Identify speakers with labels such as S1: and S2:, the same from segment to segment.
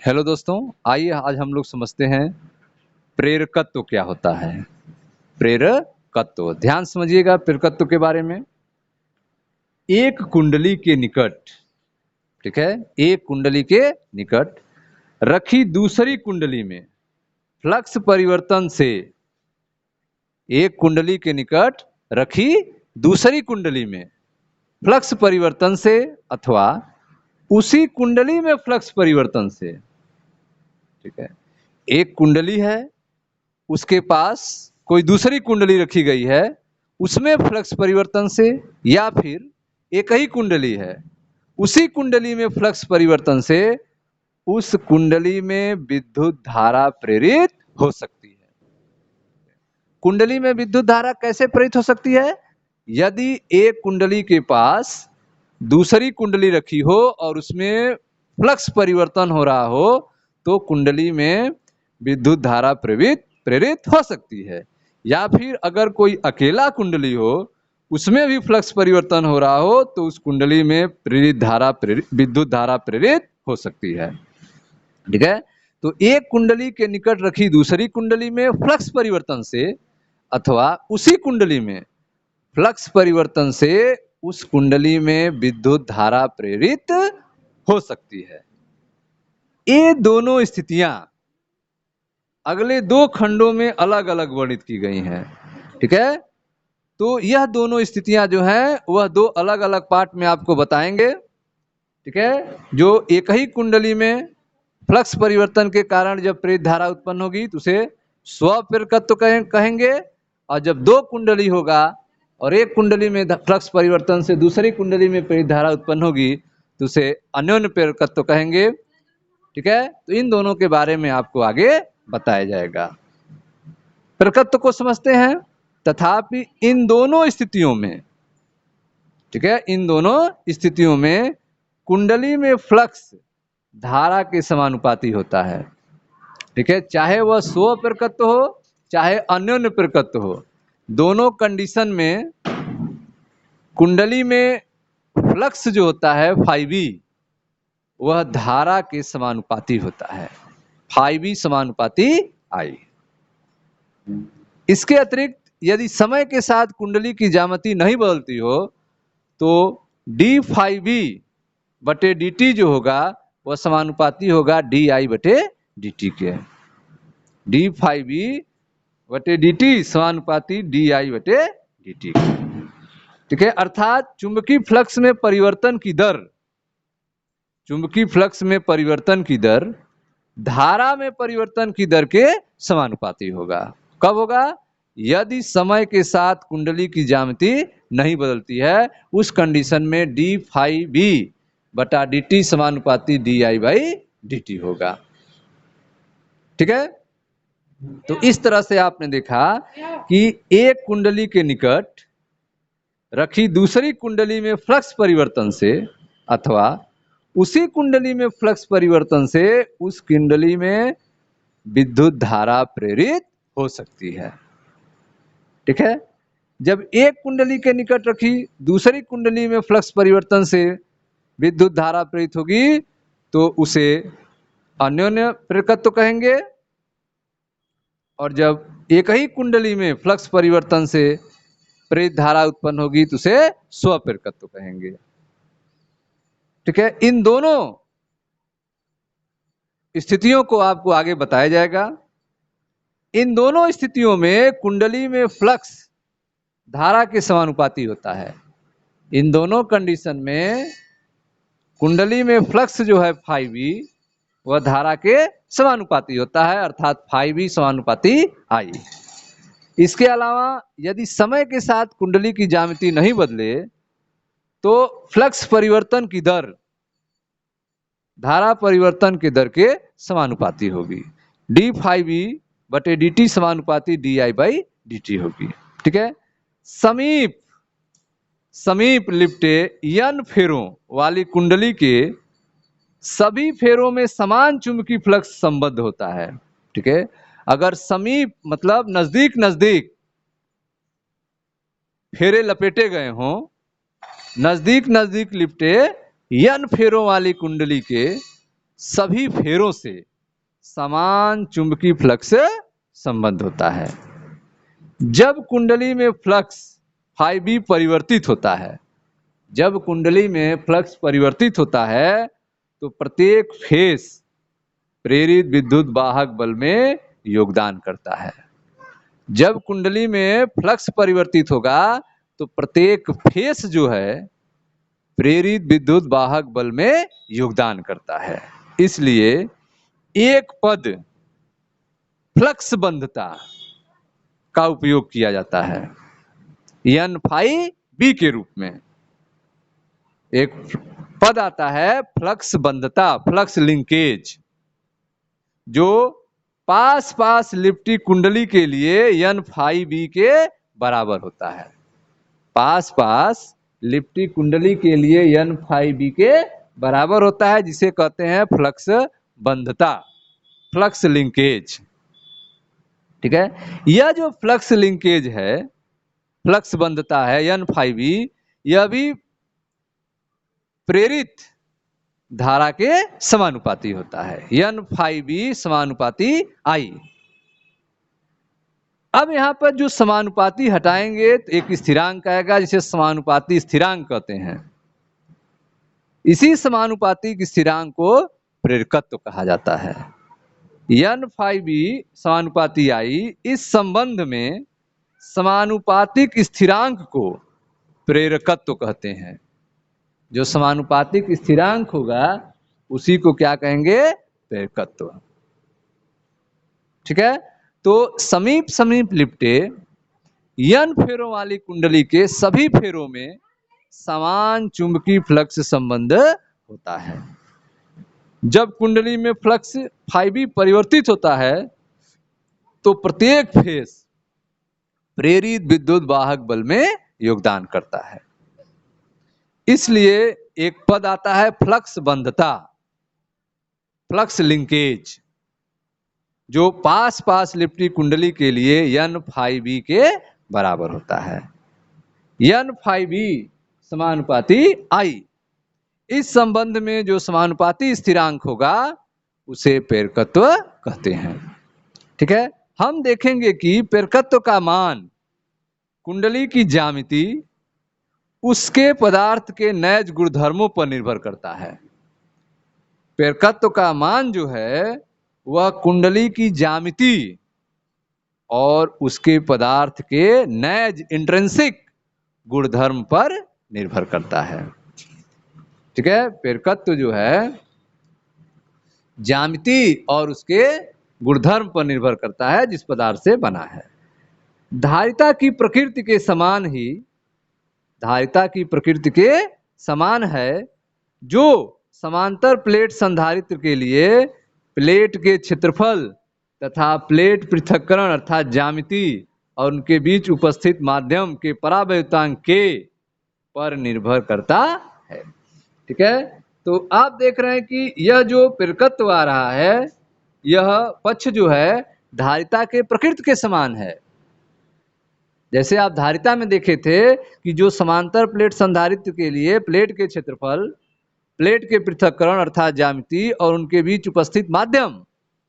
S1: Hello दोस्तों, आइए आज हम लोग समझते हैं प्रेरकत्व क्या होता है। प्रेरकत्व, ध्यान समझिएगा प्रेरकत्व के बारे में। एक कुंडली के निकट, ठीक है, एक कुंडली के निकट रखी दूसरी कुंडली में फ्लक्स परिवर्तन से, एक कुंडली के निकट रखी दूसरी कुंडली में फ्लक्स परिवर्तन से अथवा उसी कुंडली में फ्लक्स परिवर्तन से, ठीक है, एक कुंडली है, उसके पास कोई दूसरी कुंडली रखी गई है, उसमें फ्लक्स परिवर्तन से, या फिर एक ही कुंडली है, उसी कुंडली में फ्लक्स परिवर्तन से उस कुंडली में विद्युत धारा प्रेरित हो सकती है। कुंडली में विद्युत धारा कैसे प्रेरित हो सकती है? यदि एक कुंडली के पास दूसरी कुंडली रखी हो और उसमें फ्लक्स परिवर्तन हो रहा हो तो कुंडली में विद्युत धारा प्रेरित हो सकती है। या फिर अगर कोई अकेला कुंडली हो, उसमें भी फ्लक्स परिवर्तन हो रहा हो तो उस कुंडली में विद्युत धारा प्रेरित हो सकती है। ठीक है, तो एक कुंडली के निकट रखी दूसरी कुंडली में फ्लक्स परिवर्तन से अथवा उसी कुंडली में फ्लक्स परिवर्तन से उस कुंडली में विद्युत धारा प्रेरित हो सकती है। ये दोनों स्थितियां अगले दो खंडों में अलग अलग वर्णित की गई हैं। ठीक है, तो यह दोनों स्थितियां जो हैं वह दो अलग अलग पार्ट में आपको बताएंगे। ठीक है, जो एक ही कुंडली में फ्लक्स परिवर्तन के कारण जब प्रेरित धारा उत्पन्न होगी तो उसे स्वप्रेरकत्व कहेंगे, और जब दो कुंडली होगा और एक कुंडली में फ्लक्स परिवर्तन से दूसरी कुंडली में प्रेरित धारा उत्पन्न होगी तो उसे अन्योन्य प्रेरकत्व कहेंगे। ठीक है, तो इन दोनों के बारे में आपको आगे बताया जाएगा। प्रेरकत्व को समझते हैं। तथापि इन दोनों स्थितियों में, ठीक है, इन दोनों स्थितियों में कुंडली में फ्लक्स धारा के समानुपाती होता है। ठीक है, चाहे वह स्व प्रेरकत्व हो चाहे अन्योन्य प्रेरकत्व हो, दोनों कंडीशन में कुंडली में फ्लक्स जो होता है फाइवी वह धारा के समानुपाती होता है, फाइवी समानुपाती आई। इसके अतिरिक्त यदि समय के साथ कुंडली की ज्यामिति नहीं बदलती हो तो डी फाइवी बटे डी टी जो होगा वह समानुपाती होगा डी आई बटे डी टी के। डी फाइवी बटे डी टी समानुपाती डी आई बटे डी टी। ठीक है, अर्थात चुंबकीय फ्लक्स में परिवर्तन की दर, चुंबकीय फ्लक्स में परिवर्तन की दर धारा में परिवर्तन की दर के समानुपाती होगा। कब होगा? यदि समय के साथ कुंडली की ज्यामिति नहीं बदलती है, उस कंडीशन में डी फाई बी बटा डी टी समानुपाती D I by D T होगा। ठीक है, तो इस तरह से आपने देखा कि एक कुंडली के निकट रखी दूसरी कुंडली में फ्लक्स परिवर्तन से अथवा उसी कुंडली में फ्लक्स परिवर्तन से उस कुंडली में विद्युत धारा प्रेरित हो सकती है। ठीक है, जब एक कुंडली के निकट रखी दूसरी कुंडली में फ्लक्स परिवर्तन से विद्युत धारा प्रेरित होगी तो उसे अन्योन्य प्रेरकत्व कहेंगे, और जब एक ही कुंडली में फ्लक्स परिवर्तन से प्रेरित धारा उत्पन्न होगी तो उसे स्वप्रेरकत्व कहेंगे। ठीक है, इन दोनों स्थितियों को आपको आगे बताया जाएगा। इन दोनों स्थितियों में कुंडली में फ्लक्स धारा के समानुपाती होता है। इन दोनों कंडीशन में कुंडली में फ्लक्स जो है फाइवी वह धारा के समानुपाती होता है, अर्थात फाइवी समानुपाती आई। इसके अलावा यदि समय के साथ कुंडली की ज्यामिति नहीं बदले तो फ्लक्स परिवर्तन की दर धारा परिवर्तन के दर के समानुपाती होगी। डी फाइवी बटे डी टी समानुपाती D I by D T होगी। ठीक है, समीप समीप लिपटे n फेरों वाली कुंडली के सभी फेरों में समान चुंबकीय फ्लक्स संबद्ध होता है। ठीक है, अगर समीप मतलब नजदीक नजदीक फेरे लपेटे गए हों, नजदीक नजदीक लिपटे n फेरों वाली कुंडली के सभी फेरों से समान चुंबकीय फ्लक्स संबंध होता है। जब कुंडली में फ्लक्स फाई बी परिवर्तित होता है, जब कुंडली में फ्लक्स परिवर्तित होता है तो प्रत्येक फेस प्रेरित विद्युत वाहक बल में योगदान करता है। जब कुंडली में फ्लक्स परिवर्तित होगा तो प्रत्येक फेस जो है प्रेरित विद्युत वाहक बल में योगदान करता है। इसलिए एक पद फ्लक्स बंधता का उपयोग किया जाता है एन फाई बी के रूप में। एक पद आता है फ्लक्स बंधता, फ्लक्स लिंकेज, जो पास पास लिप्टी कुंडली के लिए एन फाई बी के बराबर होता है। पास पास लिप्टी कुंडली के लिए एन फाई बी के बराबर होता है, जिसे कहते हैं फ्लक्स बंधता, फ्लक्स लिंकेज। ठीक है, यह जो फ्लक्स लिंकेज है, फ्लक्स बंधता है एन फाई बी, यह भी प्रेरित धारा के समानुपाती होता है, एन फाई बी समानुपाती आई। अब यहां पर जो समानुपाती हटाएंगे तो एक स्थिरांक आएगा जिसे समानुपाती स्थिरांक कहते हैं। इसी समानुपाती स्थिरांक को प्रेरकत्व कहा जाता है। एन फाई बी समानुपाती आई, इस संबंध में समानुपातिक स्थिरांक को प्रेरकत्व कहते हैं। जो समानुपातिक स्थिरांक होगा उसी को क्या कहेंगे? प्रेरकत्व। ठीक है, तो समीप समीप लिपटे एन फेरों वाली कुंडली के सभी फेरों में समान चुंबकीय फ्लक्स संबंध होता है। जब कुंडली में फ्लक्स फाई बी परिवर्तित होता है तो प्रत्येक फेस प्रेरित विद्युत वाहक बल में योगदान करता है। इसलिए एक पद आता है फ्लक्स बंधता, फ्लक्स लिंकेज, जो पास पास लिपटी कुंडली के लिए एन फाई बी के बराबर होता है। एन फाई बी समानुपाती आई। इस संबंध में जो समानुपाती स्थिरांक होगा उसे प्रेरकत्व कहते हैं। ठीक है, हम देखेंगे कि प्रेरकत्व का मान कुंडली की ज्यामिति, उसके पदार्थ के नैज गुणधर्मों पर निर्भर करता है। प्रेरकत्व का मान जो है वह कुंडली की ज्यामिति और उसके पदार्थ के नैज इंट्रिंसिक गुणधर्म पर निर्भर करता है। ठीक है, प्रेरकत्व जो है ज्यामिति और उसके गुणधर्म पर निर्भर करता है जिस पदार्थ से बना है। धारिता की प्रकृति के समान ही, धारिता की प्रकृति के समान है, जो समांतर प्लेट संधारित्र के लिए प्लेट के क्षेत्रफल तथा प्लेट पृथक्करण अर्थात ज्यामिति और उनके बीच उपस्थित माध्यम के परावैद्युतांक के पर निर्भर करता है। ठीक है, तो आप देख रहे हैं कि यह जो प्रेरकत्व आ रहा है, यह पक्ष जो है धारिता के प्रकृति के समान है। जैसे आप धारिता में देखे थे कि जो समांतर प्लेट संधारित्र के लिए प्लेट के क्षेत्रफल, प्लेट के पृथक्करण अर्थात ज्यामिति और उनके बीच उपस्थित माध्यम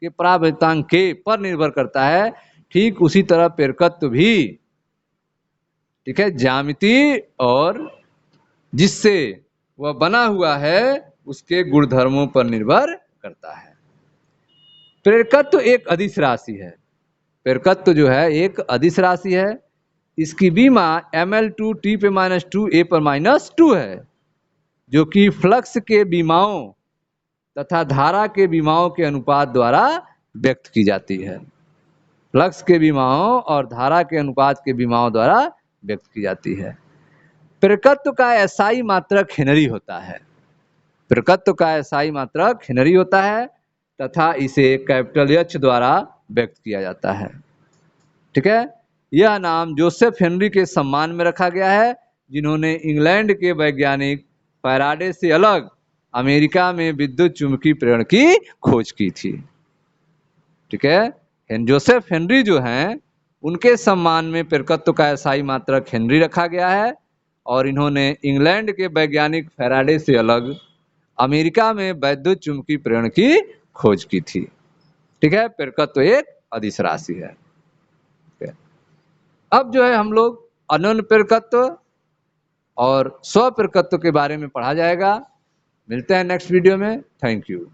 S1: के परावैद्युतांक के पर निर्भर करता है, ठीक उसी तरह प्रेरकत्व भी, ठीक है, ज्यामिति और जिससे वह बना हुआ है उसके गुणधर्मों पर निर्भर करता है। प्रेरकत्व एक अदिश राशि है। प्रेरकत्व जो है एक अदिश राशि है। इसकी बीमा ml2 t पे -2 a पर -2 है, जो कि फ्लक्स के बीमाओं तथा धारा के बीमाओं के अनुपात द्वारा व्यक्त की जाती है। फ्लक्स के बीमाओं और धारा के अनुपात के बीमाओं द्वारा व्यक्त की जाती है। प्रेरकत्व का एसआई मात्रक हेनरी होता है। प्रेरकत्व का एसआई मात्रक हेनरी होता है तथा इसे कैपिटल H द्वारा व्यक्त किया जाता है। ठीक है, यह नाम जोसेफ हेनरी के सम्मान में रखा गया है, जिन्होंने इंग्लैंड के वैज्ञानिक फैराडे से अलग अमेरिका में विद्युत चुंबकीय प्रेरण की खोज की थी। ठीक है, जोसेफ हेनरी जो हैं उनके सम्मान में प्रेरकत्व का एसआई मात्रक हेनरी रखा गया है और इन्होंने इंग्लैंड के वैज्ञानिक फैराडे से अलग अमेरिका में वैद्युत चुंबकीय प्रेरण की खोज की थी। ठीक है, प्रेरकत्व एक अदिश राशि है। अब जो है हम लोग अनन्य प्रेरकत्व और स्वप्रेरकत्व के बारे में पढ़ा जाएगा। मिलते हैं नेक्स्ट वीडियो में। Thank you.